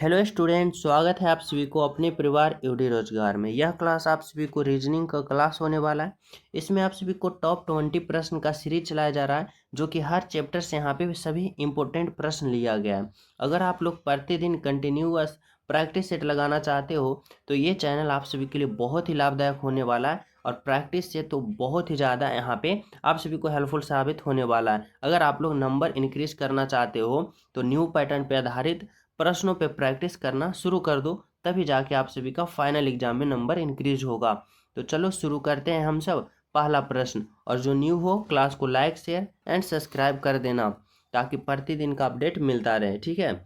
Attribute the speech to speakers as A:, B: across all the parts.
A: Hello student, स्वागत है आप सभी को अपने परिवार एवं रोजगार में। यह क्लास आप सभी को रीजनिंग का क्लास होने वाला है। इसमें आप सभी को टॉप 20 प्रश्न का सीरीज चलाया जा रहा है, जो कि हर चैप्टर से यहाँ पे सभी इंपॉर्टेंट प्रश्न लिया गया है। अगर आप लोग प्रतिदिन कंटिन्यूअस प्रैक्टिस सेट लगाना चाहते हो तो ये चैनल आप सभी के लिए बहुत ही लाभदायक होने वाला है, और प्रैक्टिस से तो बहुत ही ज़्यादा यहाँ पे आप सभी को हेल्पफुल साबित होने वाला है। अगर आप लोग नंबर इंक्रीज करना चाहते हो तो न्यू पैटर्न पे आधारित प्रश्नों पे प्रैक्टिस करना शुरू कर दो, तभी जाके आप सभी का फाइनल एग्जाम में नंबर इंक्रीज होगा। तो चलो शुरू करते हैं हम सब। पहला प्रश्न, और जो न्यू हो क्लास को लाइक शेयर एंड सब्सक्राइब कर देना ताकि प्रतिदिन का अपडेट मिलता रहे, ठीक है।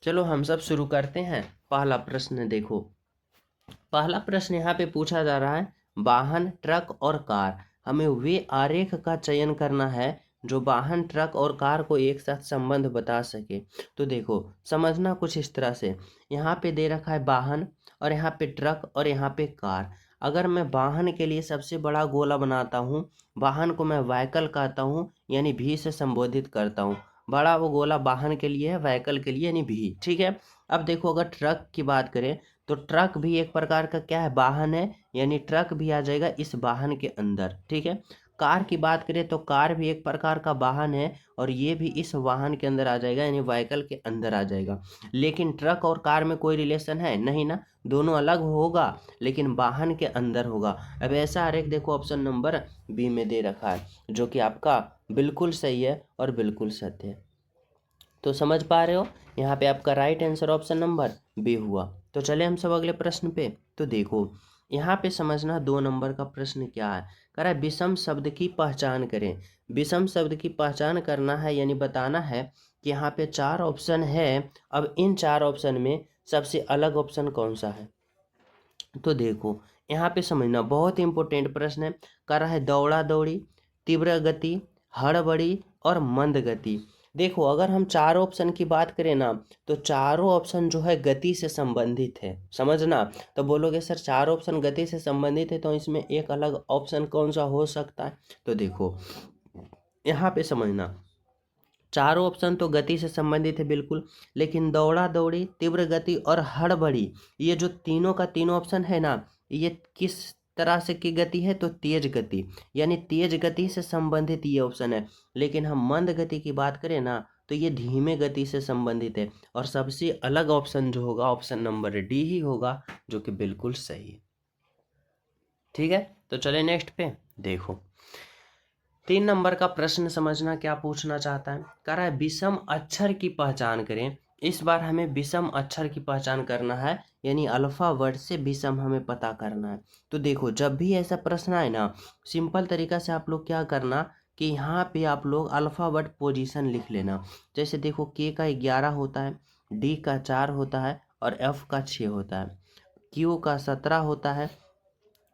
A: चलो हम सब शुरू करते हैं। पहला प्रश्न देखो, पहला प्रश्न यहाँ पे पूछा जा रहा है, वाहन, ट्रक और कार, हमें वे आरेख का चयन करना है जो वाहन, ट्रक और कार को एक साथ संबंध बता सके। तो देखो समझना कुछ इस तरह से, यहाँ पे दे रखा है वाहन और यहाँ पे ट्रक और यहाँ पे कार। अगर मैं वाहन के लिए सबसे बड़ा गोला बनाता हूँ, वाहन को मैं व्हीकल कहता हूँ यानी भी से संबोधित करता हूँ। बड़ा वो गोला वाहन के लिए है, व्हीकल के लिए यानी भी, ठीक है। अब देखो अगर ट्रक की बात करें तो ट्रक भी एक प्रकार का क्या है, वाहन है, यानी ट्रक भी आ जाएगा इस वाहन के अंदर, ठीक है। कार की बात करें तो कार भी एक प्रकार का वाहन है और ये भी इस वाहन के अंदर आ जाएगा, यानी व्हीकल के अंदर आ जाएगा। लेकिन ट्रक और कार में कोई रिलेशन है नहीं ना, दोनों अलग होगा लेकिन वाहन के अंदर होगा। अब ऐसा आरेख देखो ऑप्शन नंबर बी में दे रखा है, जो कि आपका बिल्कुल सही है और बिल्कुल सत्य है। तो समझ पा रहे हो, यहाँ पे आपका right answer option number B हुआ। तो चले हम सब अगले प्रश्न पे। तो देखो यहाँ पे समझना 2 नंबर का प्रश्न क्या है। कह रहा है विषम शब्द की पहचान करें। विषम शब्द की पहचान करना है यानी बताना है कि यहाँ पे 4 ऑप्शन है। अब इन 4 ऑप्शन में सबसे अलग ऑप्शन कौन सा है। तो देखो यहाँ पे समझना, बहुत इंपॉर्टेंट प्रश्न है। कह रहा है दौड़ा दौड़ी, तीव्र गति, हड़बड़ी और मंद गति। देखो अगर हम 4 ऑप्शन की बात करें ना, तो चारों ऑप्शन जो है गति से संबंधित है, समझना। तो बोलोगे सर 4 ऑप्शन गति से संबंधित है तो इसमें एक अलग ऑप्शन कौन सा हो सकता है। तो देखो यहाँ पे समझना, चारों ऑप्शन तो गति से संबंधित है बिल्कुल, लेकिन दौड़ा दौड़ी, तीव्र गति और हड़बड़ी, ये जो तीनों का तीनों ऑप्शन है ना, ये किस तरह से की गति है, तो तेज गति, यानी तेज गति से संबंधित ये ऑप्शन है। लेकिन हम मंद गति की बात करें ना तो ये धीमे गति से संबंधित है, और सबसे अलग ऑप्शन जो होगा ऑप्शन नंबर डी ही होगा, जो कि बिल्कुल सही है, ठीक है। तो चले नेक्स्ट पे। देखो 3 नंबर का प्रश्न समझना क्या पूछना चाहता है। कह रहा है विषम अक्षर की पहचान करें। इस बार हमें विषम अक्षर की पहचान करना है, यानी अल्फा वर्ड से विषम हमें पता करना है। तो देखो जब भी ऐसा प्रश्न आए ना, सिंपल तरीका से आप लोग क्या करना कि यहाँ पे आप लोग अल्फा वर्ड पोजीशन लिख लेना। जैसे देखो के का 11 होता है, डी का 4 होता है और एफ का 6 होता है, क्यू का 17 होता है,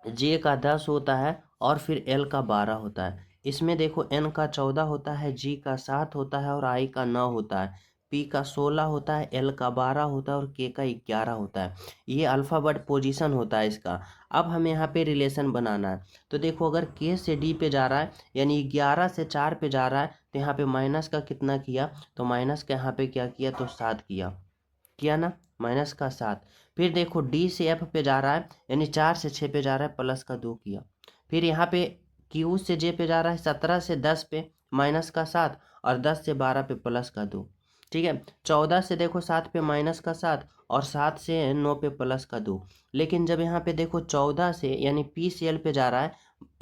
A: जे का 10 होता है और फिर एल का 12 होता है। इसमें देखो एन का 14 होता है, जी का 7 होता है और आई का 9 होता है, पी का 16 होता है, एल का 12 होता है और के का 11 होता है। ये अल्फ़ाबेट पोजीशन होता है इसका। अब हमें यहाँ पे रिलेशन बनाना है। तो देखो अगर के से डी पे जा रहा है यानी 11 से 4 पे जा रहा है, तो यहाँ पे माइनस का कितना किया, तो माइनस का यहाँ पे क्या किया, तो 7 किया ना, माइनस का 7। फिर देखो डी से एफ पे जा रहा है यानी 4 से 6 पे जा रहा है, प्लस का 2 किया। फिर यहाँ पे क्यू से जे पे जा रहा है 17 से 10 पे, माइनस का 7, और 10 से 12 पे प्लस का 2, ठीक है। 14 से देखो 7 पे माइनस का 7 और 7 से 9 पे प्लस का 2। लेकिन जब यहाँ पे देखो 14 से यानी पी सी एल पे जा रहा है,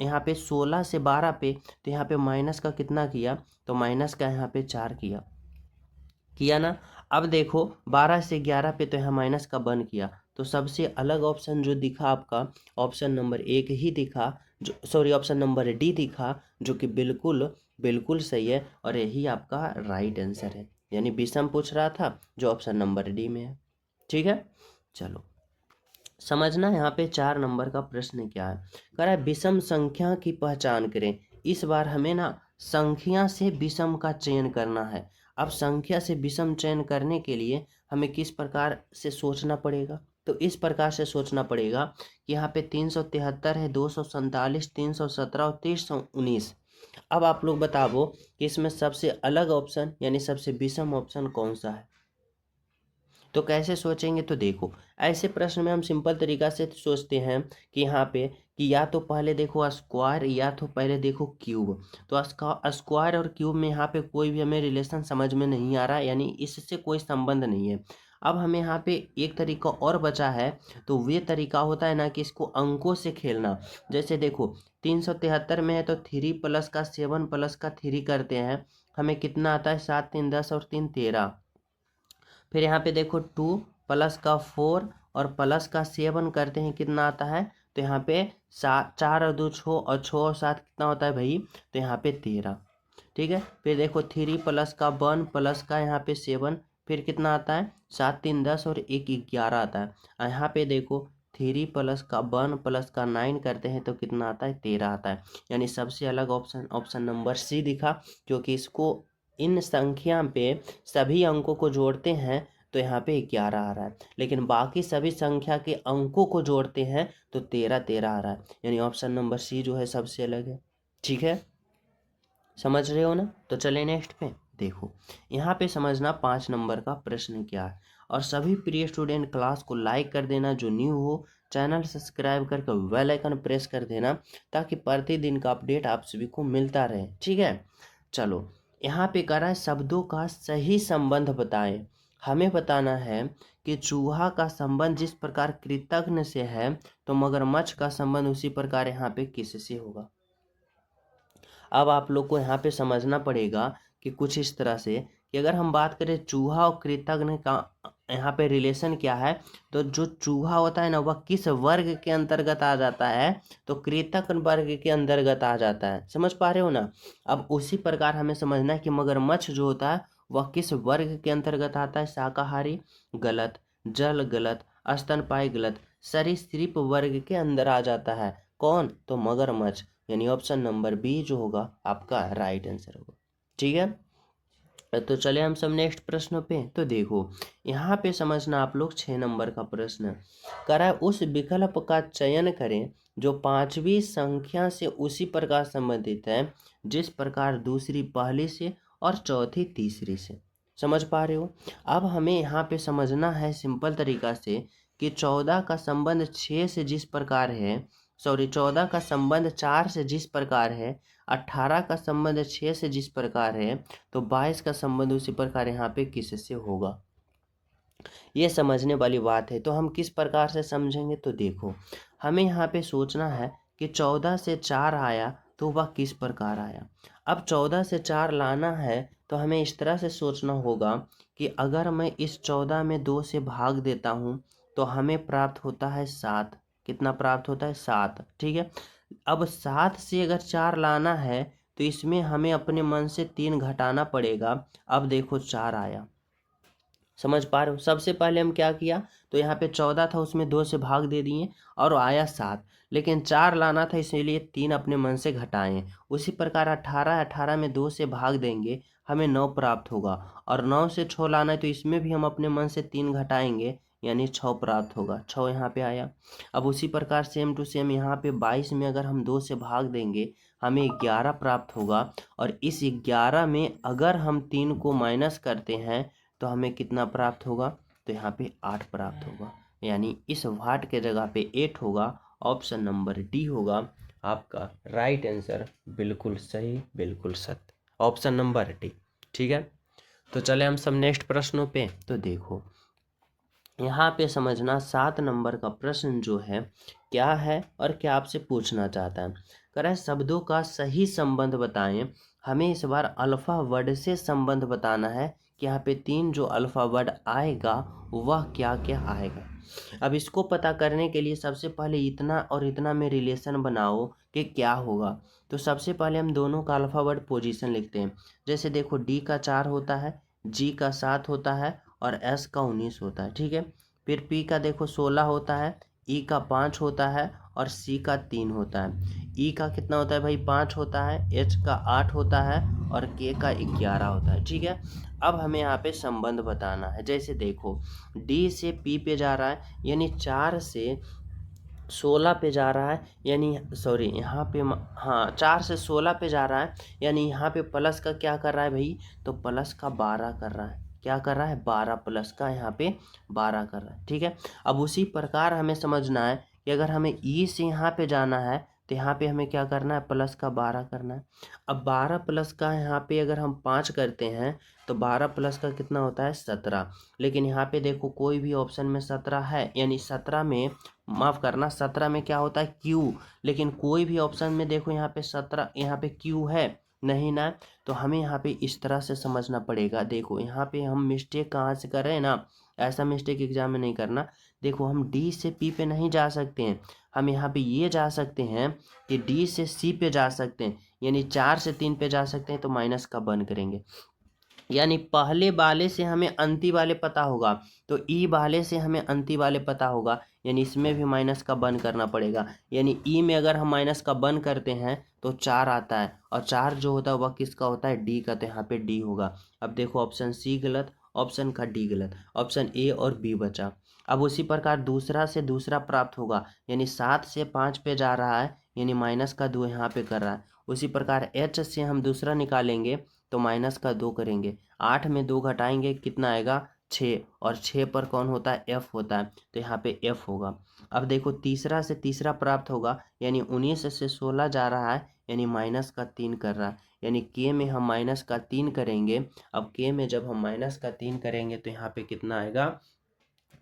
A: यहाँ पे 16 से 12 पे, तो यहाँ पे माइनस का कितना किया, तो माइनस का यहाँ पे 4 किया ना। अब देखो 12 से 11 पे तो यहाँ माइनस का 1 किया। तो सबसे अलग ऑप्शन जो दिखा आपका ऑप्शन नंबर 1 ही दिखा, जो सॉरी ऑप्शन नंबर डी दिखा, जो कि बिल्कुल बिल्कुल सही है और यही आपका राइट आंसर है। यानी विषम पूछ रहा था जो ऑप्शन नंबर डी में है, ठीक है। चलो समझना यहाँ पे 4 नंबर का प्रश्न क्या है। कह रहा है विषम संख्या की पहचान करें। इस बार हमें ना संख्या से विषम का चयन करना है। अब संख्या से विषम चयन करने के लिए हमें किस प्रकार से सोचना पड़ेगा, तो इस प्रकार से सोचना पड़ेगा कि यहाँ पे 373 है, 247, 317 और 319। अब आप लोग बताओ कि इसमें सबसे अलग ऑप्शन यानी सबसे विषम ऑप्शन कौन सा है। तो कैसे सोचेंगे, तो देखो ऐसे प्रश्न में हम सिंपल तरीका से सोचते हैं कि यहाँ पे कि या तो पहले देखो स्क्वायर या तो पहले देखो क्यूब। तो स्क्वायर और क्यूब में यहाँ पे कोई भी हमें रिलेशन समझ में नहीं आ रहा, यानी इससे कोई संबंध नहीं है। अब हमें यहाँ पे एक तरीका और बचा है, तो वे तरीका होता है ना कि इसको अंकों से खेलना। जैसे देखो 373 में है तो 3 प्लस का 7 प्लस का 3 करते हैं, हमें कितना आता है 7 3 10 और 3 13। फिर यहाँ पे देखो 2 प्लस का 4 और प्लस का 7 करते हैं, कितना आता है, तो यहाँ पे 7 4 और 2 6 और 6 और 7 कितना होता है भाई, तो यहाँ पे 13। ठीक है, फिर देखो 3 प्लस का 1 प्लस का यहाँ पे 7, फिर कितना आता है 7 3 10 और 1 11 आता है। और यहाँ पे देखो 3 प्लस का 1 प्लस का 9 करते हैं तो कितना आता है 13 आता है। यानी सबसे अलग ऑप्शन नंबर सी दिखा, क्योंकि इसको इन संख्या पे सभी अंकों को जोड़ते हैं तो यहाँ पे 11 आ रहा है, लेकिन बाकी सभी संख्या के अंकों को जोड़ते हैं तो 13 13 आ रहा है। यानी ऑप्शन नंबर सी जो है सबसे अलग है। ठीक है, समझ रहे हो ना। तो चले नेक्स्ट पे देखो, यहाँ पे समझना 5 नंबर का प्रश्न क्या है। और सभी प्रिय स्टूडेंट क्लास को लाइक कर देना, जो न्यू हो चैनल सब्सक्राइब करके बेल आइकन प्रेस कर देना, ताकि प्रतिदिन का अपडेट आप सभी को मिलता रहे। ठीक है, चलो यहाँ पे कह रहा है शब्दों का सही संबंध बताएं। हमें बताना है कि चूहा का संबंध जिस प्रकार कृतघ्न से है, तो मगरमच्छ का संबंध उसी प्रकार यहाँ पे किससे होगा। अब आप लोग को यहाँ पे समझना पड़ेगा कि कुछ इस तरह से कि अगर हम बात करें चूहा और कृतघ्न का यहाँ पे रिलेशन क्या है, तो जो चूहा होता है ना वह किस वर्ग के अंतर्गत आ जाता है, तो कृतघ्न वर्ग के अंतर्गत आ जाता है। समझ पा रहे हो ना। अब उसी प्रकार हमें समझना है कि मगरमच्छ जो होता है वह किस वर्ग के अंतर्गत आता है, शाकाहारी गलत, जल गलत, स्तनपायी गलत, सरीसृप वर्ग के अंदर आ जाता है। कौन, तो मगरमच्छ। यानी ऑप्शन नंबर बी जो होगा आपका राइट आंसर होगा। ठीक है, तो चले हम सब नेक्स्ट प्रश्न पे। तो देखो यहाँ पे समझना आप लोग 6 नंबर का प्रश्न करा, उस विकल्प का चयन करें जो 5वीं संख्या से उसी प्रकार संबंधित है जिस प्रकार दूसरी पहली से और चौथी तीसरी से। समझ पा रहे हो। अब हमें यहाँ पे समझना है सिंपल तरीका से कि 14 का संबंध 6 से जिस प्रकार है, 14 का संबंध 4 से जिस प्रकार है, 18 का संबंध 6 से जिस प्रकार है, तो 22 का संबंध उसी प्रकार यहाँ पे किससे होगा। ये समझने वाली बात है। तो हम किस प्रकार से समझेंगे, तो देखो हमें यहाँ पे सोचना है कि 14 से 4 आया तो वह किस प्रकार आया। अब 14 से 4 लाना है तो हमें इस तरह से सोचना होगा कि अगर मैं इस 14 में 2 से भाग देता हूँ तो हमें प्राप्त होता है 7। कितना प्राप्त होता है, 7। ठीक है, अब 7 से अगर 4 लाना है तो इसमें हमें अपने मन से 3 घटाना पड़ेगा। अब देखो 4 आया। समझ पा रहे हो। सबसे पहले हम क्या किया, तो यहाँ पे 14 था उसमें 2 से भाग दे दिए और आया 7, लेकिन 4 लाना था इसीलिए 3 अपने मन से घटाएं। उसी प्रकार 18 में 2 से भाग देंगे हमें 9 प्राप्त होगा, और 9 से 6 लाना है तो इसमें भी हम अपने मन से 3 घटाएंगे यानी 6 प्राप्त होगा। 6 यहाँ पे आया। अब उसी प्रकार सेम टू सेम यहाँ पे 22 में अगर हम 2 से भाग देंगे हमें 11 प्राप्त होगा, और इस 11 में अगर हम 3 को माइनस करते हैं तो हमें कितना प्राप्त होगा, तो यहाँ पे 8 प्राप्त होगा। यानी इस वाट के जगह पे 8 होगा। ऑप्शन नंबर डी होगा आपका राइट आंसर। बिल्कुल सही, बिल्कुल सत्य, ऑप्शन नंबर डी। ठीक है, तो चले हम सब नेक्स्ट प्रश्नों पे। तो देखो यहाँ पे समझना 7 नंबर का प्रश्न जो है क्या है और क्या आपसे पूछना चाहता है। कह रहा है शब्दों का सही संबंध बताएं। हमें इस बार अल्फा वर्ड से संबंध बताना है कि यहाँ पे 3 जो अल्फा वर्ड आएगा वह क्या क्या आएगा। अब इसको पता करने के लिए सबसे पहले इतना और इतना में रिलेशन बनाओ कि क्या होगा। तो सबसे पहले हम दोनों का अल्फा वर्ड पोजीशन लिखते हैं। जैसे देखो डी का 4 होता है, जी का 7 होता है और एस का 19 होता है। ठीक है, फिर पी का देखो 16 होता है, ई का 5 होता है और सी का 3 होता है। ई का कितना होता है भाई, 5 होता है, एच का 8 होता है और के का 11 होता है। ठीक है, अब हमें यहाँ पे संबंध बताना है। जैसे देखो डी से पी पे जा रहा है यानी 4 से 16 पे जा रहा है, यानी सॉरी यहाँ पे हाँ 4 से 16 पे जा रहा है, यानी यहाँ पे प्लस का क्या कर रहा है भाई, तो प्लस का 12 कर रहा है। क्या कर रहा है, 12 प्लस का यहाँ पे 12 कर रहा है। ठीक है, अब उसी प्रकार हमें समझना है कि अगर हमें ई से यहाँ पे जाना है तो यहाँ पे हमें क्या करना है, प्लस का 12 करना है। अब 12 प्लस का यहाँ पे अगर हम 5 करते हैं तो 12 प्लस का कितना होता है, 17। लेकिन यहाँ पे देखो कोई भी ऑप्शन में 17 है, यानी 17 में, माफ़ करना, 17 में क्या होता है, क्यू। लेकिन कोई भी ऑप्शन में देखो यहाँ पे 17, यहाँ पे क्यू है नहीं ना। तो हमें यहाँ पे इस तरह से समझना पड़ेगा। देखो यहाँ पे हम मिस्टेक कहाँ से कर रहे हैं ना, ऐसा मिस्टेक एग्जाम में नहीं करना। देखो हम डी से पी पे नहीं जा सकते हैं, हम यहाँ पे ये जा सकते हैं कि डी से सी पे जा सकते हैं, यानी 4 से 3 पे जा सकते हैं, तो माइनस का बन करेंगे। यानी पहले वाले से हमें अंतिम वाले पता होगा, तो ई वाले से हमें अंतिम वाले पता होगा, यानी इसमें भी माइनस का बन करना पड़ेगा। यानी ई में अगर हम माइनस का बन करते हैं तो 4 आता है, और 4 जो होता है वह किसका होता है, डी का, तो यहाँ पे डी होगा। अब देखो ऑप्शन सी गलत, ऑप्शन का डी गलत, ऑप्शन ए और बी बचा। अब उसी प्रकार दूसरा से दूसरा प्राप्त होगा, यानी 7 से 5 पे जा रहा है, यानी माइनस का 2 यहाँ पे कर रहा है। उसी प्रकार एच से हम दूसरा निकालेंगे तो माइनस का 2 करेंगे, 8 में 2 घटाएंगे कितना आएगा, 6, और 6 पर कौन होता है, एफ होता है, तो यहाँ पे एफ होगा। अब देखो तीसरा से तीसरा प्राप्त होगा, यानी 19 से 16 जा रहा है, यानी माइनस का 3 कर रहा है, यानी के में हम माइनस का 3 करेंगे। अब के में जब हम माइनस का 3 करेंगे तो यहाँ पे कितना आएगा,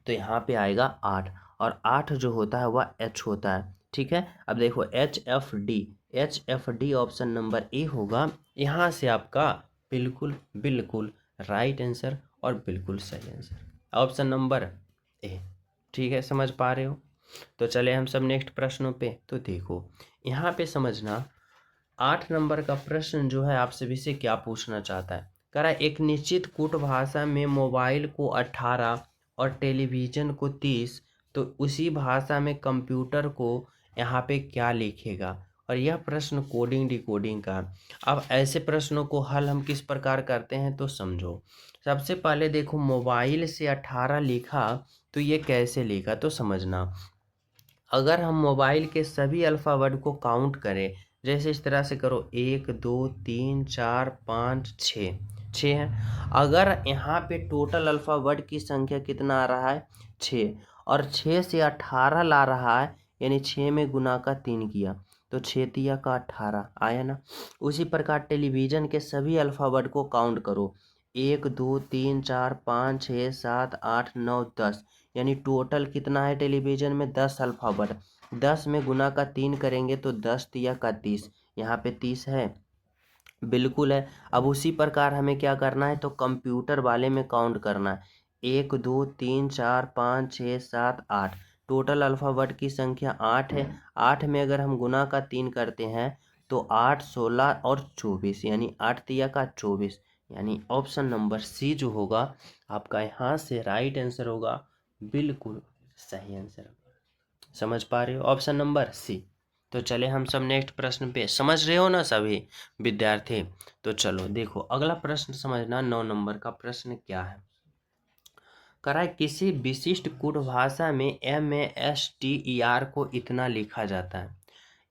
A: तो यहाँ पे आएगा 8, और 8 जो होता है वह एच होता है। ठीक है, अब देखो H F D option number A होगा। यहाँ से आपका बिल्कुल बिल्कुल राइट आंसर और बिल्कुल सही आंसर ऑप्शन नंबर ए। ठीक है, समझ पा रहे हो। तो चले हम सब नेक्स्ट प्रश्नों पे। तो देखो यहाँ पे समझना, 8 नंबर का प्रश्न जो है आपसे भी से क्या पूछना चाहता है। कह रहा है एक निश्चित कूट भाषा में मोबाइल को 18 और टेलीविज़न को 30, तो उसी भाषा में कंप्यूटर को यहाँ पे क्या लिखेगा। और यह प्रश्न कोडिंग डिकोडिंग का। अब ऐसे प्रश्नों को हल हम किस प्रकार करते हैं तो समझो। सबसे पहले देखो मोबाइल से 18 लिखा तो ये कैसे लिखा तो समझना। अगर हम मोबाइल के सभी अल्फ़ाबेट को काउंट करें, जैसे इस तरह से करो, 1 2 3 4 5 6 है। अगर यहाँ पे टोटल अल्फ़ाबेट की संख्या कितना आ रहा है, 6, और 6 से 18 ला रहा है, यानी 6 में गुना का 3 किया तो 6 तिया का 18 आया ना। उसी प्रकार टेलीविज़न के सभी अल्फ़ाबेट को काउंट करो, 1 2 3 4 5 6 7 8 9 10, यानी टोटल कितना है टेलीविज़न में, 10 अल्फ़ाबेट। 10 में गुना का 3 करेंगे तो 10 तिया का 30, यहाँ पे 30 है, बिल्कुल है। अब उसी प्रकार हमें क्या करना है, तो कंप्यूटर वाले में काउंट करना है, 1 2 3 4 5 6 7 8, टोटल अल्फ़ाबेट की संख्या 8 है। 8 में अगर हम गुना का 3 करते हैं तो 8 16 और 24, यानी 8 तिया का 24, यानी ऑप्शन नंबर सी जो होगा आपका यहाँ से राइट आंसर होगा, बिल्कुल सही आंसर। समझ पा रहे हो, ऑप्शन नंबर सी। तो चले हम सब नेक्स्ट प्रश्न पे। समझ रहे हो ना सभी विद्यार्थी। तो चलो देखो अगला प्रश्न समझना, 9 नंबर का प्रश्न क्या है। कह रहा है किसी विशिष्ट कूट भाषा में MASTER को इतना लिखा जाता है,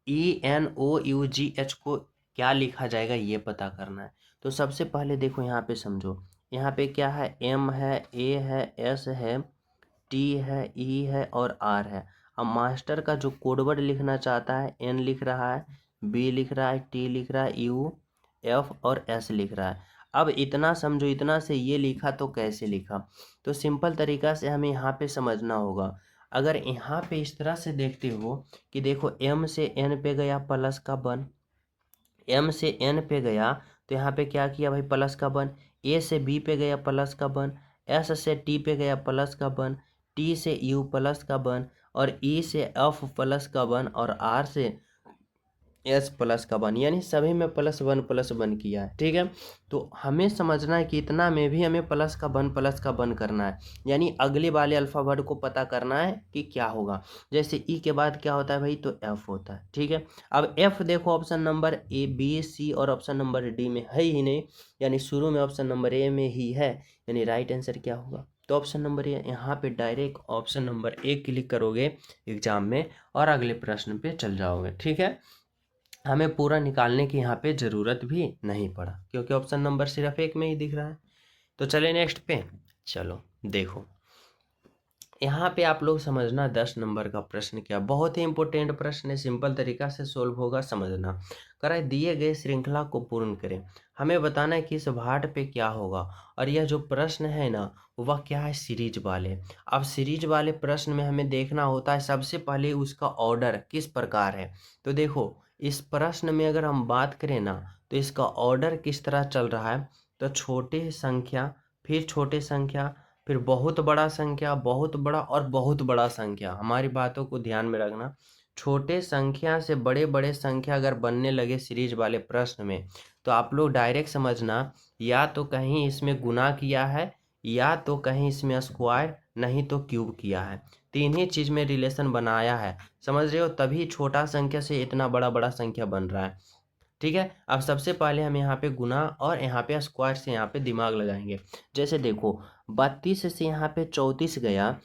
A: ENOUGH को क्या लिखा जाएगा ये पता करना है। तो सबसे पहले देखो यहाँ पे समझो, यहाँ पे क्या है, M है, A है, S है, T है, E है और R है। अब मास्टर का जो कोडवर्ड लिखना चाहता है, N लिख रहा है, B लिख रहा है, T लिख रहा है, U F और S लिख रहा है। अब इतना समझो, इतना से ये लिखा तो कैसे लिखा, तो सिंपल तरीका से हमें यहाँ पे समझना होगा। अगर यहाँ पे इस तरह से देखते हो कि देखो M से N पे गया प्लस का 1, M से N पे गया तो यहाँ पे क्या किया भाई, प्लस का 1, A से B पे गया प्लस का 1, S से T पे गया प्लस का 1, T से U प्लस का 1, और E से F प्लस का 1, और R से S प्लस का 1, यानी सभी में प्लस वन किया है। ठीक है, तो हमें समझना है कि इतना में भी हमें प्लस का 1 करना है, यानी अगले वाले अल्फ़ाबेट को पता करना है कि क्या होगा। जैसे E के बाद क्या होता है भाई, तो F होता है। ठीक है, अब F देखो option number A B C और ऑप्शन नंबर D में है ही नहीं, यानी शुरू में ऑप्शन नंबर A में ही है, यानी राइट आंसर क्या होगा, तो ऑप्शन नंबर ए। यहाँ पे direct option number A click करोगे एग्जाम में और अगले प्रश्न पे चल जाओगे। ठीक है, हमें पूरा निकालने की यहाँ पे ज़रूरत भी नहीं पड़ा, क्योंकि ऑप्शन नंबर सिर्फ एक में ही दिख रहा है। तो चले नेक्स्ट पे। चलो देखो, यहाँ पे आप लोग समझना 10 नंबर का प्रश्न क्या, बहुत ही इंपॉर्टेंट प्रश्न है, सिंपल तरीका से सोल्व होगा, समझना। कराए दिए गए श्रृंखला को पूर्ण करें, हमें बताना है कि इस भाट पे क्या होगा। और यह जो प्रश्न है ना, वह क्या है, सीरीज वाले। अब सीरीज वाले प्रश्न में हमें देखना होता है सबसे पहले उसका ऑर्डर किस प्रकार है। तो देखो, इस प्रश्न में अगर हम बात करें ना, तो इसका ऑर्डर किस तरह चल रहा है। तो छोटे संख्या, फिर छोटे संख्या, फिर बहुत बड़ा संख्या, बहुत बड़ा और बहुत बड़ा संख्या। हमारी बातों को ध्यान में रखना, छोटे संख्या से बड़े बड़े संख्या अगर बनने लगे सीरीज वाले प्रश्न में, तो आप लोग डायरेक्ट समझना, या तो कहीं इसमें गुना किया है, या तो कहीं इसमें स्क्वायर, नहीं तो क्यूब किया है। तीन ही चीज में रिलेशन बनाया है, समझ रहे हो, तभी छोटा संख्या से इतना बड़ा बड़ा संख्या बन रहा है। ठीक है, अब सबसे पहले हम यहाँ पे गुना और यहाँ पे स्क्वायर से यहाँ पे दिमाग लगाएंगे। जैसे देखो, 32 से यहाँ पे 34 गया,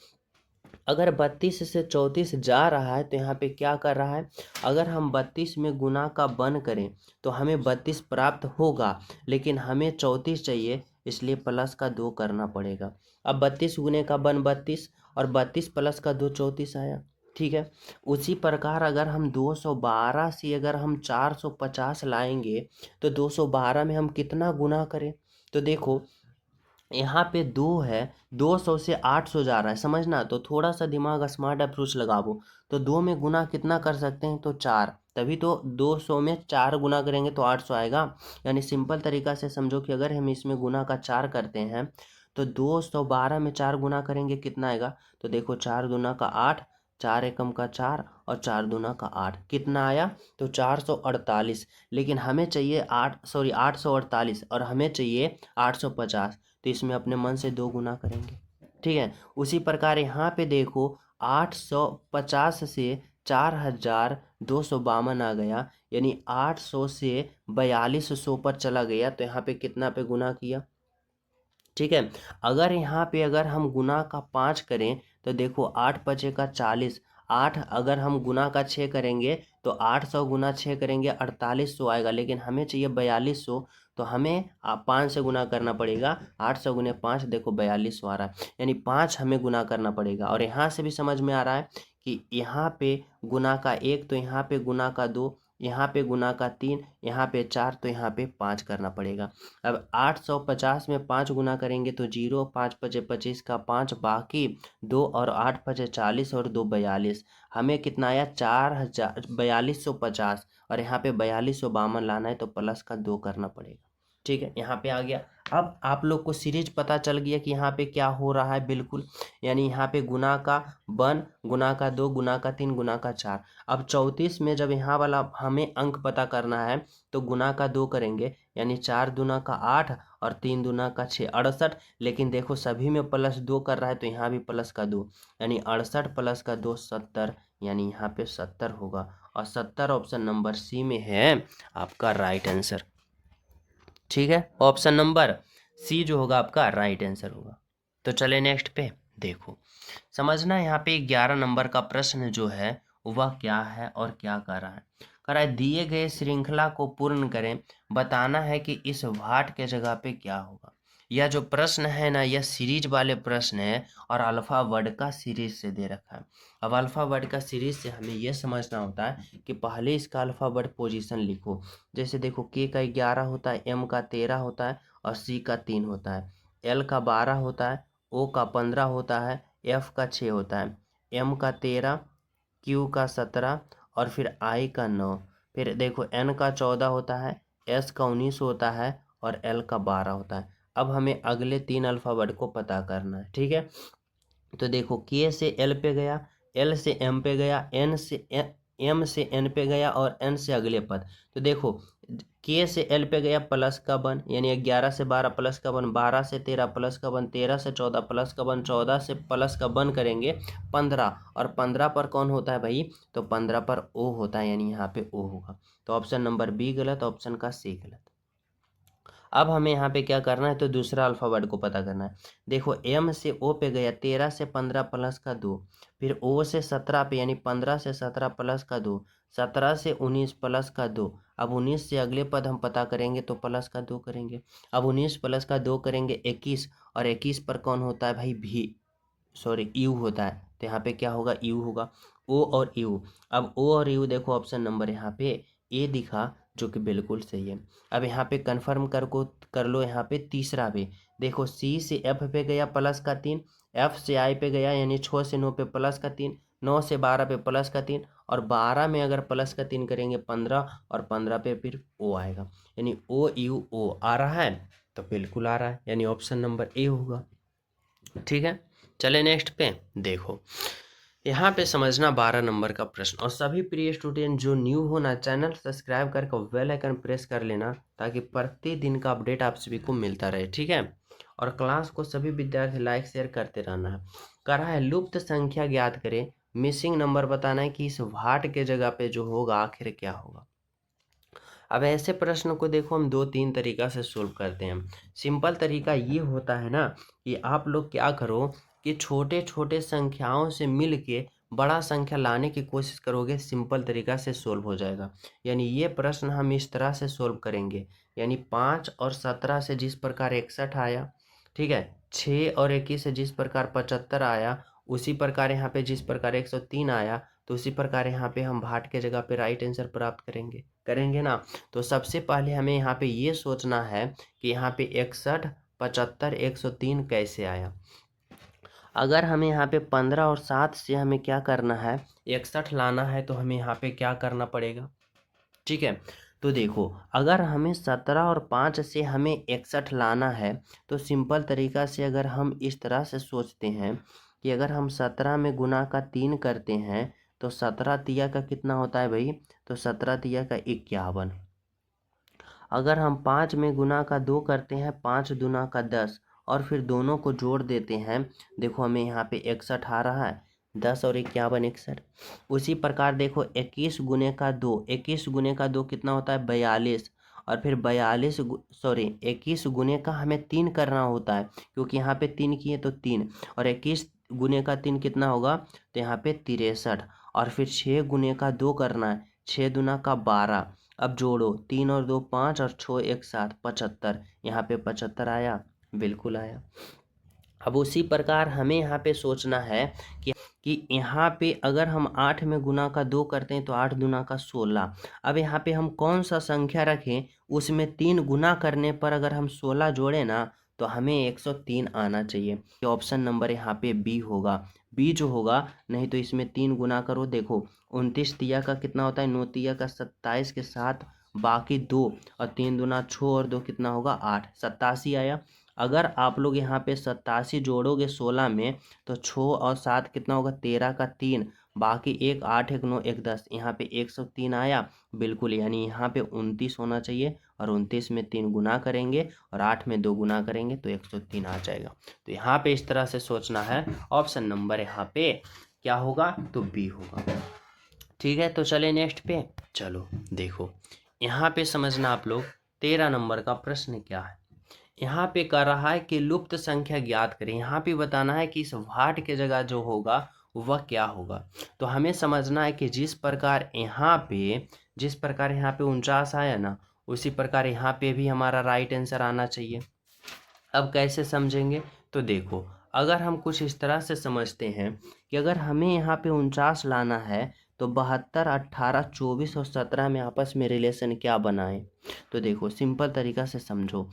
A: अगर 32 से 34 जा रहा है तो यहाँ पे क्या कर रहा है, अगर हम 32 में गुना का वन करें तो हमें 32 प्राप्त होगा, लेकिन हमें 34 चाहिए, इसलिए प्लस का 2 करना पड़ेगा। अब 32 गुने का वन 32, और 32 प्लस का 2 34 आया। ठीक है, उसी प्रकार अगर हम 212 से अगर हम 450 लाएंगे, तो 212 में हम कितना गुना करें। तो देखो, यहाँ पे 2 है, 200 से 800 जा रहा है, समझना। तो थोड़ा सा दिमाग स्मार्ट अप्रोच लगाओ, तो 2 में गुना कितना कर सकते हैं, तो 4, तभी तो 200 में 4 गुना करेंगे तो 800 आएगा। यानी सिंपल तरीका से समझो कि अगर हम इसमें गुना का 4 करते हैं, तो 212 में 4 गुना करेंगे कितना आएगा। तो देखो, 4 दूना का 8, 4 एकम का 4 और 4 दूना का 8, कितना आया, तो 448। लेकिन हमें चाहिए 848, और हमें चाहिए 850, तो इसमें अपने मन से 2 गुना करेंगे। ठीक है, उसी प्रकार यहाँ पे देखो, 850 से 4252 आ गया, यानी 800 से 4200 पर चला गया, तो यहाँ पे कितना पे गुना किया। ठीक है, अगर यहाँ पे अगर हम गुना का 5 करें, तो देखो 8 पचे का 40, 8 अगर हम गुना का 6 करेंगे, तो 800 गुना 6 करेंगे 4800 आएगा, लेकिन हमें चाहिए 4200, तो हमें 5 से गुना करना पड़ेगा। 800 गुने 5, देखो 4200 आ रहा है, यानी 5 हमें गुना करना पड़ेगा। और यहाँ से भी समझ में आ रहा है कि यहाँ पे गुना का 1, तो यहाँ पे गुना का 2, यहाँ पे गुना का 3, यहाँ पे 4, तो यहाँ पे 5 करना पड़ेगा। अब 850 में 5 गुना करेंगे तो 0, 5 पचे 25 का 5, बाकी 2, और 8 पचे 40 और 2 42, हमें कितना आया, 4250, और यहाँ पे 4252 लाना है, तो प्लस का 2 करना पड़ेगा। ठीक है, यहाँ पे आ गया। अब आप लोग को सीरीज पता चल गया कि यहाँ पे क्या हो रहा है, बिल्कुल। यानी यहाँ पे गुना का 1, गुना का 2, गुना का 3, गुना का 4। अब 34 में जब यहाँ वाला हमें अंक पता करना है, तो गुना का 2 करेंगे, यानी 4 दूना का 8 और 3 दूना का 6, 68। लेकिन देखो, सभी में प्लस 2 कर रहा है, तो यहाँ भी प्लस का 2, यानी 68 प्लस का 2 70, यानी यहाँ पे 70 होगा। और 70 ऑप्शन नंबर सी में है आपका राइट आंसर। ठीक है, ऑप्शन नंबर सी जो होगा आपका राइट आंसर होगा। तो चले नेक्स्ट पे। देखो, समझना, यहाँ पे 11 नंबर का प्रश्न जो है वह क्या है और क्या कर रहा है। कह रहा है दिए गए श्रृंखला को पूर्ण करें, बताना है कि इस भाट के जगह पे क्या होगा। यह जो प्रश्न है ना, यह सीरीज वाले प्रश्न है, और अल्फा वर्ड का सीरीज से दे रखा है। अब अल्फा वर्ड का सीरीज से हमें यह समझना होता है कि पहले इसका अल्फा वर्ड पोजीशन लिखो। जैसे देखो, के का 11 होता है, एम का 13 होता है, और सी का 3 होता है, एल का 12 होता है, ओ का 15 होता है, एफ का 6 होता है, एम का 13, क्यू का 17, और फिर आई का 9। फिर देखो, एन का 14 होता है, एस का 19 होता है, और एल का 12 होता है। अब हमें अगले 3 अल्फ़ाबेट को पता करना है। ठीक है, तो देखो, के से एल पे गया, एल से एम पे गया, एम से एन पे गया, और एन से अगले पद। तो देखो, के से एल पे गया प्लस का 1, यानी 11 से 12 प्लस का 1, 12 से 13 प्लस का 1, 13 से 14 प्लस का 1, 14 से प्लस का 1 करेंगे 15, और 15 पर कौन होता है भाई, तो 15 पर ओ होता है, यानी यहाँ पे ओ होगा। तो ऑप्शन नंबर बी गलत, ऑप्शन का सी गलत। अब हमें यहाँ पे क्या करना है, तो दूसरा अल्फ़ाबेट को पता करना है। देखो, एम से ओ पे गया, 13 से 15 प्लस का 2, फिर ओ से 17 पे, यानी 15 से 17 प्लस का 2, 17 से 19 प्लस का 2। अब 19 से अगले पद हम पता करेंगे तो प्लस का 2 करेंगे। अब 19 प्लस का 2 करेंगे 21, और 21 पर कौन होता है भाई, यू होता है, तो यहाँ पे क्या होगा, यू होगा। ओ और यू, अब ओ और यू देखो ऑप्शन नंबर यहाँ पे ए दिखा, जो कि बिल्कुल सही है। अब यहाँ पे कन्फर्म कर लो, यहाँ पे तीसरा भी देखो, सी से एफ पे गया प्लस का 3, एफ से आई पे गया यानी 6 से 9 पे प्लस का 3, 9 से 12 पे प्लस का 3, और 12 में अगर प्लस का 3 करेंगे 15, और 15 पे फिर ओ आएगा, यानी ओ यू ओ आ रहा है, तो बिल्कुल आ रहा है, यानी ऑप्शन नंबर ए होगा। ठीक है, चले नेक्स्ट पे देखो, यहाँ पे समझना 12 नंबर का प्रश्न। और सभी प्रिय स्टूडेंट जो न्यू हो ना, चैनल सब्सक्राइब करके बेल आइकन प्रेस कर लेना, ताकि प्रतिदिन का अपडेट आप सभी को मिलता रहे। ठीक है, और क्लास को सभी विद्यार्थी लाइक शेयर करते रहना है। कह रहा है लुप्त संख्या ज्ञात करें, मिसिंग नंबर बताना है कि इस वाट के जगह पे जो होगा आखिर क्या होगा। अब ऐसे प्रश्न को देखो हम 2-3 तरीका से सोल्व करते हैं। सिंपल तरीका ये होता है ना कि आप लोग क्या करो कि छोटे छोटे संख्याओं से मिल के बड़ा संख्या लाने की कोशिश करोगे, सिंपल तरीका से सोल्व हो जाएगा। यानी ये प्रश्न हम इस तरह से सोल्व करेंगे, यानी 5 और 17 से जिस प्रकार 61 आया, ठीक है, 6 और 21 से जिस प्रकार 75 आया, उसी प्रकार यहाँ पे जिस प्रकार 103 आया, तो उसी प्रकार यहाँ पे हम भाट के जगह पे राइट आंसर प्राप्त करेंगे ना। तो सबसे पहले हमें यहाँ पे ये सोचना है कि यहाँ पे 61, 75, 103 कैसे आया। अगर हमें यहाँ पे 15 और 7 से हमें क्या करना है, 61 लाना है, तो हमें यहाँ पे क्या करना पड़ेगा। ठीक है, तो देखो अगर हमें 17 और 5 से हमें 61 लाना है, तो सिंपल तरीका से अगर हम इस तरह से सोचते हैं कि अगर हम 17 में गुना का 3 करते हैं, तो 17 तिया का कितना होता है भाई, तो 17 तिया का 51। अगर हम 5 में गुना का 2 करते हैं, 5 दूना का 10, और फिर दोनों को जोड़ देते हैं, देखो हमें यहाँ पे 61 आ रहा है, 10 और 51 61। उसी प्रकार देखो 21 गुने का 2, 21 गुने का 2 कितना होता है 42, और फिर 21 गुने का हमें 3 करना होता है, क्योंकि यहाँ पे 3 किए तो 3, और 21 गुने का 3 कितना होगा, तो यहाँ पे 63, और फिर 6 गुने का 2 करना है, 6 दूना का 12, अब जोड़ो 3 और 2 5, और 6 एक 7, 75, यहाँ पे 75 आया, बिल्कुल आया। अब उसी प्रकार हमें यहाँ पे सोचना है कि यहाँ पे अगर हम 8 में गुना का 2 करते हैं, तो 8 दूना का 16। अब यहाँ पे हम कौन सा संख्या रखें, उसमें 3 गुना करने पर अगर हम 16 जोड़े ना, तो हमें 103 आना चाहिए। तो ऑप्शन नंबर यहाँ पे बी होगा, बी जो होगा। नहीं तो इसमें 3 गुना करो, देखो 29 तिया का कितना होता है, 9 तिया का 27 के साथ बाकी 2, और 3 दूना 6 और 2 कितना होगा 8, 87 आया। अगर आप लोग यहाँ पे 87 जोड़ोगे 16 में, तो 6 और 7 कितना होगा, 13 का 3, बाकी 1 8 1 9 1 10, यहाँ पे 103 आया, बिल्कुल। यानी यहाँ पे 29 होना चाहिए, और 29 में 3 गुना करेंगे और 8 में 2 गुना करेंगे तो 103 आ जाएगा। तो यहाँ पे इस तरह से सोचना है। ऑप्शन नंबर यहाँ पे क्या होगा, तो बी होगा। ठीक है, तो चले नेक्स्ट पे। चलो देखो यहाँ पे समझना आप लोग 13 नंबर का प्रश्न क्या है। यहाँ पे कह रहा है कि लुप्त संख्या ज्ञात करें। यहाँ पे बताना है कि इस वाट के जगह जो होगा वह क्या होगा। तो हमें समझना है कि जिस प्रकार यहाँ पे 49 आया ना, उसी प्रकार यहाँ पे भी हमारा राइट आंसर आना चाहिए। अब कैसे समझेंगे, तो देखो अगर हम कुछ इस तरह से समझते हैं कि अगर हमें यहाँ पे 49 लाना है, तो 72, 18, 24 और 17 में आपस में रिलेशन क्या बनाए। तो देखो सिंपल तरीका से समझो,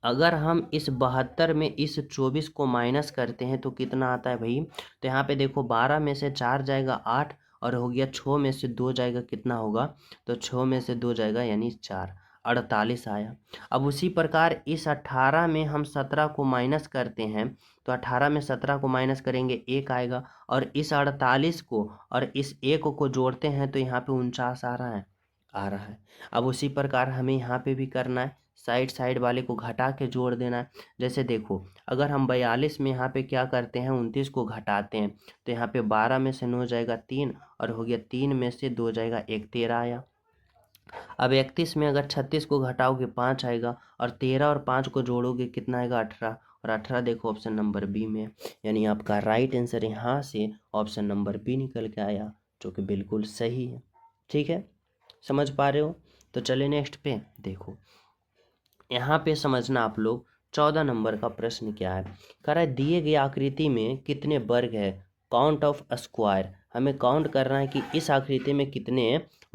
A: अगर हम इस 72 में इस 24 को माइनस करते हैं तो कितना आता है भाई, तो यहाँ पे देखो 12 में से 4 जाएगा 8, और हो गया 6 में से 2 जाएगा, कितना होगा, तो 6 में से 2 जाएगा यानी 4, 48 आया। अब उसी प्रकार इस 18 में हम 17 को माइनस करते हैं, तो 18 में 17 को माइनस करेंगे 1 आएगा, और इस 48 को और इस 1 को जोड़ते हैं तो यहाँ पे 49 आ रहा है। अब उसी प्रकार हमें यहाँ पे भी करना है, साइड वाले को घटा के जोड़ देना है। जैसे देखो अगर हम 42 में यहाँ पे क्या करते हैं, 29 को घटाते हैं, तो यहाँ पे 12 में से 9 जाएगा 3, और हो गया 3 में से 2 जाएगा 1, 13 आया। अब 31 में अगर 36 को घटाओगे 5 आएगा, और 13 और 5 को जोड़ोगे कितना आएगा 18, और 18 देखो ऑप्शन नंबर बी में है। यानी आपका राइट आंसर यहाँ से ऑप्शन नंबर बी निकल के आया, जो कि बिल्कुल सही है। ठीक है, समझ पा रहे हो? तो चले नेक्स्ट पे देखो, यहाँ पे समझना आप लोग 14 नंबर का प्रश्न क्या है। कह रहा है दिए गए आकृति में कितने वर्ग है, काउंट ऑफ स्क्वायर। हमें काउंट करना है कि इस आकृति में कितने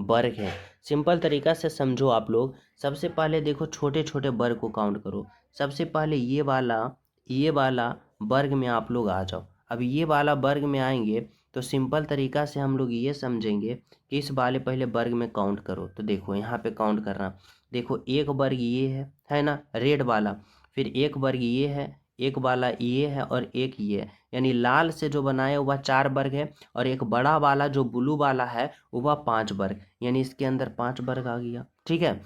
A: वर्ग हैं। सिंपल तरीका से समझो आप लोग। सबसे पहले देखो छोटे छोटे वर्ग को काउंट करो। सबसे पहले ये वाला वर्ग में आप लोग आ जाओ। अब ये वाला वर्ग में आएंगे तो सिंपल तरीका से हम लोग ये समझेंगे कि इस वाले पहले वर्ग में काउंट करो। तो देखो यहाँ पे काउंट करना, देखो एक वर्ग ये है ना, रेड वाला, फिर एक वर्ग ये है, एक वाला ये है और एक ये है, यानी लाल से जो बनाया हुआ 4 वर्ग है, और एक बड़ा वाला जो ब्लू वाला है वह 5 वर्ग, यानी इसके अंदर 5 वर्ग आ गया। ठीक है,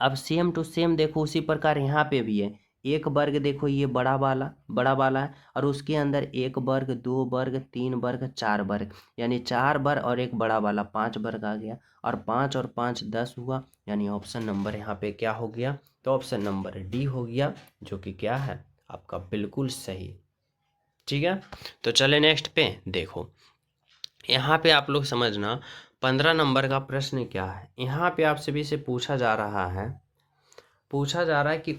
A: अब सेम टू सेम देखो उसी प्रकार यहाँ पे भी है। एक वर्ग देखो ये बड़ा वाला है, और उसके अंदर एक वर्ग, 2 वर्ग, 3 वर्ग, 4 वर्ग, यानी 4 वर्ग और एक बड़ा वाला 5 वर्ग आ गया, और 5 और 5 10 हुआ, यानी ऑप्शन नंबर यहाँ पे क्या हो गया, तो ऑप्शन नंबर डी हो गया, जो कि क्या है आपका बिल्कुल सही। ठीक है, तो चले नेक्स्ट पे देखो, यहाँ पे आप लोग समझना 15 नंबर का प्रश्न क्या है। यहाँ पे आप सभी से पूछा जा रहा है कि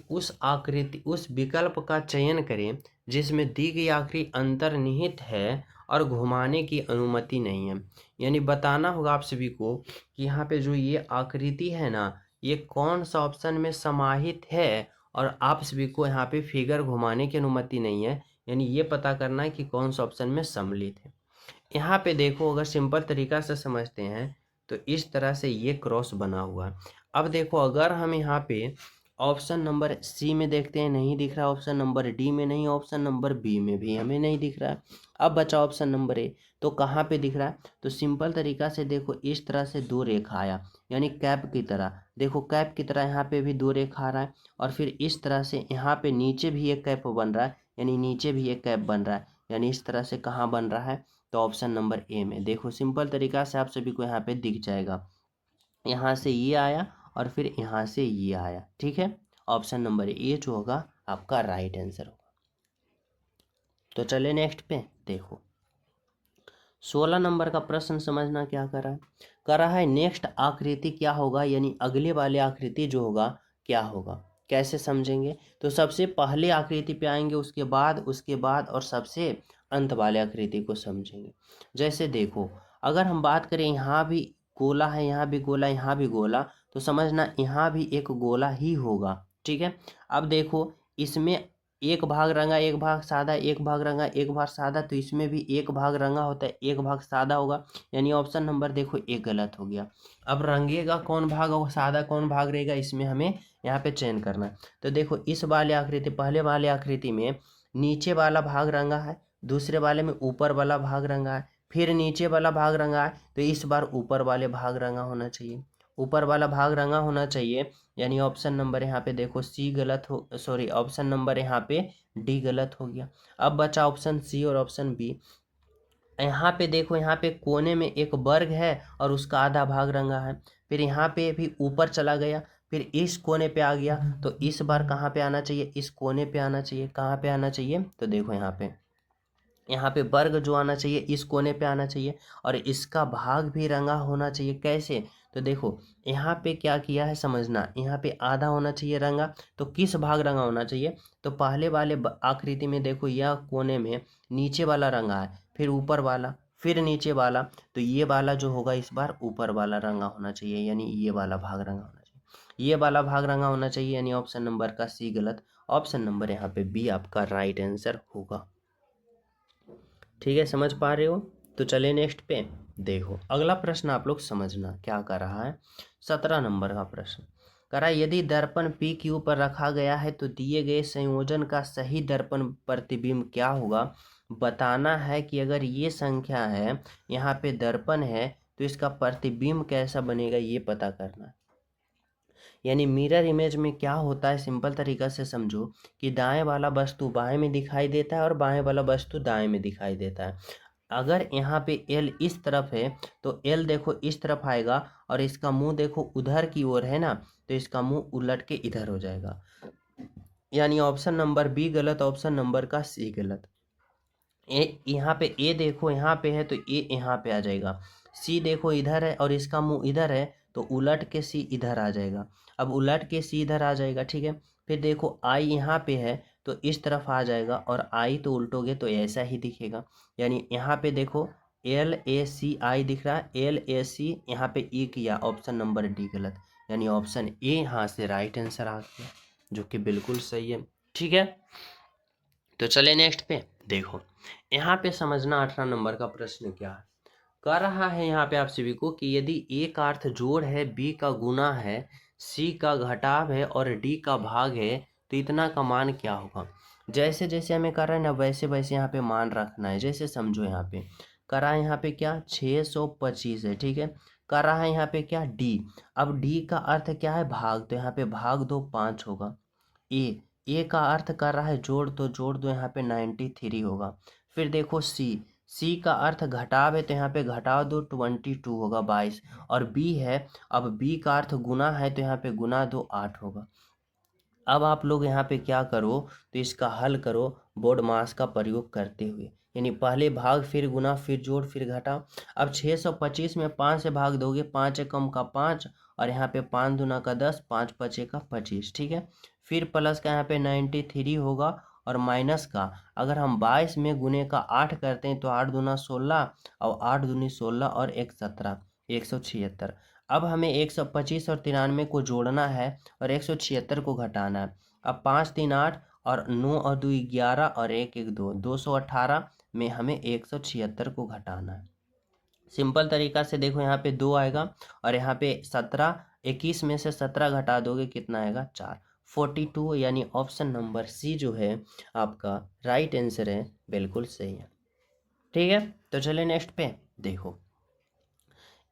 A: उस विकल्प का चयन करें जिसमें दी गई आकृति अंतर्निहित है और घुमाने की अनुमति नहीं है। यानी बताना होगा आप सभी को कि यहाँ पे जो ये आकृति है ना, ये कौन सा ऑप्शन में समाहित है, और आप सभी को यहाँ पे फिगर घुमाने की अनुमति नहीं है, यानी ये पता करना है कि कौन सा ऑप्शन में सम्मिलित है। यहाँ पे देखो अगर सिंपल तरीका से समझते हैं तो इस तरह से ये क्रॉस बना हुआ है। अब देखो अगर हम यहाँ पे ऑप्शन नंबर सी में देखते हैं, नहीं दिख रहा, ऑप्शन नंबर डी में नहीं, ऑप्शन नंबर बी में भी हमें नहीं दिख रहा है। अब बचा ऑप्शन नंबर ए, तो कहाँ पे दिख रहा है, तो सिंपल तरीका से देखो इस तरह से 2 रेखा आया, यानी कैप की तरह, देखो कैप की तरह यहाँ पे भी 2 रेखा आ रहा है, और फिर इस तरह से यहाँ पे नीचे भी एक कैप बन रहा है, यानी नीचे भी एक कैप बन रहा है, यानी इस तरह से कहाँ बन रहा है, तो ऑप्शन नंबर ए में। देखो सिंपल तरीका से आप सभी को यहाँ पे दिख जाएगा, यहाँ से ये आया और फिर यहाँ से ये आया। ठीक है, ऑप्शन नंबर ए जो होगा आपका राइट आंसर होगा। तो चले नेक्स्ट पे देखो, 16 नंबर का प्रश्न समझना क्या कर रहा है। कर रहा है नेक्स्ट आकृति क्या होगा, यानी अगले वाले आकृति जो होगा क्या होगा, कैसे समझेंगे, तो सबसे पहले आकृति पे आएंगे, उसके बाद और सबसे अंत वाले आकृति को समझेंगे। जैसे देखो अगर हम बात करें यहाँ भी गोला है, यहाँ भी गोला, यहाँ भी गोला, तो समझना यहाँ भी एक गोला ही होगा। ठीक है, अब देखो इसमें एक भाग रंगा, एक भाग सादा, एक भाग रंगा, एक भाग सादा, तो इसमें भी एक भाग रंगा होता है, एक भाग सादा होगा, यानी ऑप्शन नंबर देखो एक गलत हो गया। अब रंगेगा कौन भाग और सादा कौन भाग रहेगा, इसमें हमें यहाँ पे चयन करना है। तो देखो इस वाले आकृति, पहले वाले आकृति में नीचे वाला भाग रंगा है, दूसरे वाले में ऊपर वाला भाग रंगा है, फिर नीचे वाला भाग रंगा है, तो इस बार ऊपर वाले भाग रंगा होना चाहिए, ऊपर वाला भाग रंगा होना चाहिए, यानी ऑप्शन नंबर यहाँ पे देखो सी गलत हो, सॉरी ऑप्शन नंबर यहाँ पे डी गलत हो गया। अब बचा ऑप्शन सी और ऑप्शन बी। यहाँ पे देखो यहाँ पे कोने में एक वर्ग है और उसका आधा भाग रंगा है, फिर यहाँ पे भी ऊपर चला गया, फिर इस कोने पे आ गया, तो इस बार कहाँ पे आना चाहिए, इस कोने पे आना चाहिए। कहाँ पे आना चाहिए, तो देखो यहाँ पे वर्ग जो आना चाहिए इस कोने पे आना चाहिए, और इसका भाग भी रंगा होना चाहिए। कैसे, तो देखो यहाँ पे क्या किया है समझना, यहाँ पे आधा होना चाहिए रंगा, तो किस भाग रंगा होना चाहिए, तो पहले वाले आकृति में देखो यह कोने में नीचे वाला रंगा है, फिर ऊपर वाला, फिर नीचे वाला, तो ये वाला जो होगा इस बार ऊपर वाला रंगा होना चाहिए, यानी ये वाला भाग रंगा होना चाहिए, ये वाला भाग रंगा होना चाहिए, यानी ऑप्शन नंबर का सी गलत, ऑप्शन नंबर यहाँ पे बी आपका राइट आंसर होगा। ठीक है, समझ पा रहे हो, तो चले नेक्स्ट पे देखो, अगला प्रश्न आप लोग समझना क्या कर रहा है। 17 नंबर का प्रश्न कर रहा है यदि दर्पण पी क्यू पर रखा गया है तो दिए गए संयोजन का सही दर्पण प्रतिबिंब क्या होगा। बताना है कि अगर ये संख्या है, यहाँ पे दर्पण है, तो इसका प्रतिबिंब कैसा बनेगा ये पता करना है। यानी मिरर इमेज में क्या होता है, सिंपल तरीका से समझो कि दाएं वाला वस्तु बाएं में दिखाई देता है और बाएं वाला वस्तु दाएं में दिखाई देता है। अगर यहाँ पे एल इस तरफ है तो एल देखो इस तरफ आएगा, और इसका मुंह देखो उधर की ओर है ना, तो इसका मुंह उलट के इधर हो जाएगा, यानी ऑप्शन नंबर बी गलत, ऑप्शन नंबर का सी गलत। यहाँ पे ए देखो यहाँ पे है तो ए यहाँ पे आ जाएगा, सी देखो इधर है और इसका मुंह इधर है, तो उलट के सी इधर आ जाएगा। अब उलट के सी इधर आ जाएगा, ठीक है। फिर देखो आई यहाँ पे है तो इस तरफ आ जाएगा, और आई तो उल्टोगे तो ऐसा ही दिखेगा। यानी यहाँ पे देखो LACI दिख रहा है, LAC यहाँ पे ई किया, ऑप्शन नंबर डी गलत, यानी ऑप्शन ए यहाँ से राइट आंसर आ गया, जो कि बिल्कुल सही है, ठीक है। तो चले नेक्स्ट पे। देखो यहाँ पे समझना 18 नंबर का प्रश्न क्या है। कर रहा है यहाँ पे आप सभी को कि यदि ए का अर्थ जोड़ है, बी का गुना है, सी का घटाव है और डी का भाग है, तो इतना का मान क्या होगा। जैसे जैसे हमें कर रहा है ना, वैसे वैसे यहाँ पे मान रखना है। जैसे समझो यहाँ पे कर रहा है, यहाँ पे क्या 625 है, ठीक है। कर रहा है यहाँ पे क्या डी। अब डी का अर्थ क्या है भाग, तो यहाँ पे भाग दो 5 होगा। ए का अर्थ कर रहा है जोड़, तो जोड़ दो यहाँ पे 93 होगा। फिर देखो सी का अर्थ घटाव है, तो यहाँ पे घटाव दो 22 होगा 22। और बी है, अब बी का अर्थ गुना है, तो यहाँ पे गुना दो 8 होगा। अब आप लोग यहाँ पे क्या करो, तो इसका हल करो बोर्ड मास का प्रयोग करते हुए, यानी पहले भाग फिर गुना फिर जोड़ फिर घटाव। अब 625 में 5 से भाग दोगे, 5 एकम का 5 और यहाँ पे 5 दूना का 10, 5 पचे का 25, ठीक है। फिर प्लस का यहाँ पे 93 होगा, और माइनस का अगर हम 22 में गुने का 8 करते हैं तो 8 दूना 16 और 8 दूनी 16 और 1 17, 176। अब हमें 125 और 93 को जोड़ना है और 176 को घटाना है। अब 5 3 8 और 9 और 2 11 और 1 1 2, 218 में हमें 176 को घटाना है। सिंपल तरीका से देखो, यहाँ पे 2 आएगा और यहाँ पे 17, 21 में से 17 घटा दोगे कितना आएगा 4, 42। यानी ऑप्शन नंबर सी जो है आपका राइट आंसर है, बिल्कुल सही है, ठीक है। तो चलिए नेक्स्ट पे। देखो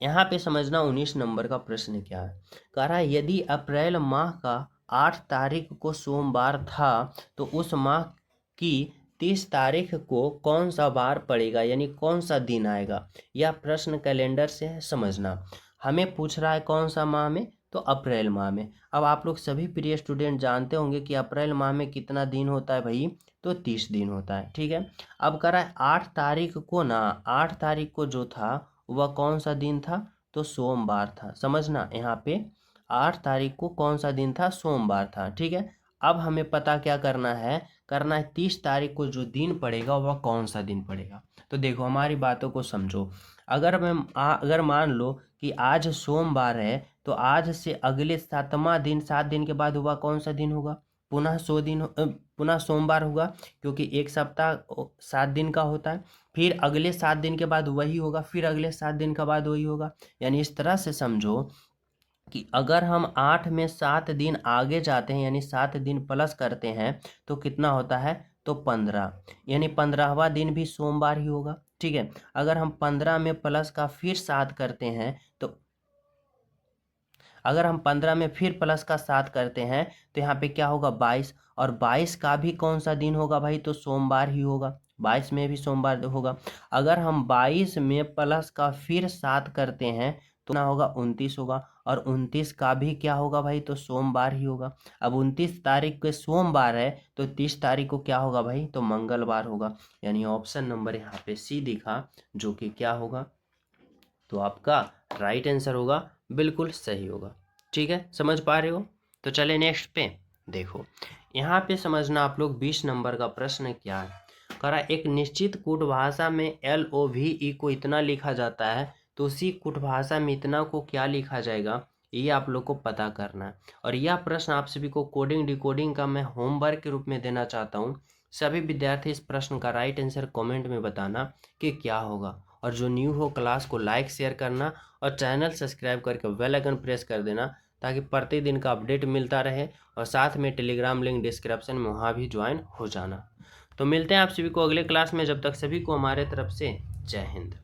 A: यहाँ पे समझना 19 नंबर का प्रश्न क्या है। कह रहा है यदि अप्रैल माह का 8 तारीख को सोमवार था तो उस माह की 30 तारीख को कौन सा वार पड़ेगा, यानी कौन सा दिन आएगा। यह प्रश्न कैलेंडर से है, समझना। हमें पूछ रहा है कौन सा माह में, तो अप्रैल माह में। अब आप लोग सभी प्रिय स्टूडेंट जानते होंगे कि अप्रैल माह में कितना दिन होता है भाई, तो 30 दिन होता है, ठीक है। अब कह रहा है 8 तारीख को ना, 8 तारीख को जो था वह कौन सा दिन था, तो सोमवार था। समझना यहाँ पे 8 तारीख को कौन सा दिन था, सोमवार था, ठीक है। अब हमें पता क्या करना है, 30 तारीख को जो दिन पड़ेगा वह कौन सा दिन पड़ेगा। तो देखो हमारी बातों को समझो। अगर मान लो कि आज सोमवार है, तो आज से अगले 7वां दिन, 7 दिन के बाद वह कौन सा दिन होगा, पुनः सोमवार होगा, क्योंकि एक सप्ताह 7 दिन का होता है। फिर अगले 7 दिन के बाद वही होगा, फिर अगले 7 दिन के बाद वही होगा। यानी इस तरह से समझो कि अगर हम 8 में 7 दिन आगे जाते हैं, यानी 7 दिन प्लस करते हैं, तो कितना होता है, तो 15, यानी 15वां दिन भी सोमवार ही होगा, ठीक है। अगर हम 15 में प्लस का फिर 7 करते हैं, तो अगर हम 15 में फिर प्लस का 7 करते हैं तो यहाँ पे क्या होगा 22, और 22 का भी कौन सा दिन होगा भाई, तो सोमवार ही होगा, 22 में भी सोमवार होगा। अगर हम 22 में प्लस का फिर 7 करते हैं तो ना होगा 29 होगा, और 29 का भी क्या होगा भाई, तो सोमवार ही होगा। अब 29 तारीख के सोमवार है तो 30 तारीख को क्या होगा भाई, तो मंगलवार होगा। यानी ऑप्शन नंबर यहाँ पे सी दिखा, जो कि क्या होगा, तो आपका राइट आंसर होगा, बिल्कुल सही होगा, ठीक है। समझ पा रहे हो। तो चले नेक्स्ट पे। देखो यहाँ पे समझना आप लोग 20 नंबर का प्रश्न क्या है। कह रहा एक निश्चित कूट भाषा में LOVE को इतना लिखा जाता है, तो उसी कूट भाषा में इतना को क्या लिखा जाएगा, ये आप लोग को पता करना है। और यह प्रश्न आप सभी को कोडिंग डिकोडिंग का मैं होमवर्क के रूप में देना चाहता हूँ। सभी विद्यार्थी इस प्रश्न का राइट आंसर कमेंट में बताना कि क्या होगा। और जो न्यू हो क्लास को लाइक शेयर करना और चैनल सब्सक्राइब करके बेल आइकन प्रेस कर देना, ताकि प्रतिदिन का अपडेट मिलता रहे। और साथ में टेलीग्राम लिंक डिस्क्रिप्शन में, वहाँ भी ज्वाइन हो जाना। तो मिलते हैं आप सभी को अगले क्लास में। जब तक सभी को हमारे तरफ से जय हिंद।